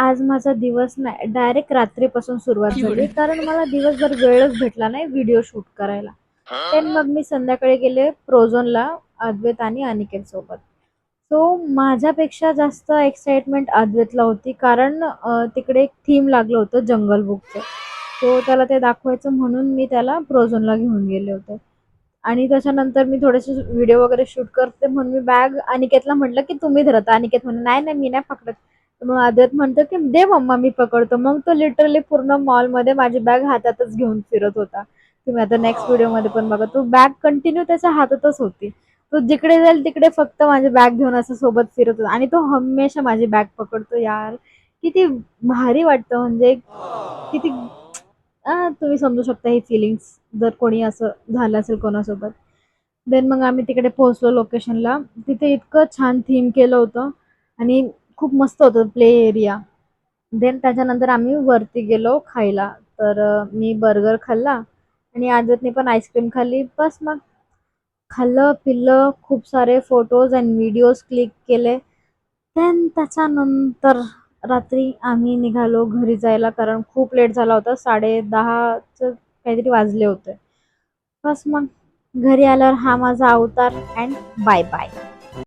आज माझा दिवस नाही डायरेक्ट रात्रीपासून सुरुवात झाली, कारण मला दिवसभर वेळच भेटला नाही व्हिडिओ शूट करायला. देन मग मी संध्याकाळी गेले प्रोझोनला अद्वैत आणि अनिकेत सोबत. सो माझ्यापेक्षा जास्त एक्साइटमेंट अद्वैतला होती, कारण तिकडे एक थीम लागलं होतं जंगल बुकचं. सो त्याला ते दाखवायचं म्हणून मी त्याला प्रोझोनला घेऊन गेले होते. आणि त्याच्यानंतर मी थोडेसे व्हिडिओ वगैरे शूट करते म्हणून मी बॅग अनिकेतला म्हटलं, की तुम्ही धरा. तर अनिकेत म्हणे, "नाही, नाही, मी नाही पकडत." तर मग अद्वैत म्हणतो, की "दे मम्मा मी पकडतो." मग तो लिटरली पूर्ण मॉलमध्ये माझी बॅग हातातच घेऊन फिरत होता. तुम्ही आता नेक्स्ट व्हिडिओमध्ये पण बघा. तो बॅग कंटिन्यू त्याच्या हातातच होती. तो जिकडे जाईल तिकडे फक्त माझी बॅग घेऊन असं सोबत फिरत होता आणि तो हमेशा माझी बॅग पकडतो यार. किती भारी वाटतं म्हणजे किती तुम्ही समजू शकता ही फिलिंग्स जर कोणी असं झालं असेल कोणासोबत. देन मग आम्ही तिकडे पोहोचलो लोकेशनला. तिथे इतकं छान थीम केलं होतं आणि खूप मस्त होतं प्ले एरिया. देन त्याच्यानंतर आम्ही वरती गेलो खायला. तर मी बर्गर खाल्ला आणि आजतने पण आईस्क्रीम खाल्ली. बस मग खाल्लं-पिल्लं, खूप सारे फोटोज आणि व्हिडिओज क्लिक केले. देन त्याच्यानंतर रात्री आम्ही निघालो घरी जायला, कारण खूप लेट झाला होता. 10:30चं काहीतरी वाजले होते. बस मग घरी आल्यावर हा माझा अवतार अँड बाय बाय.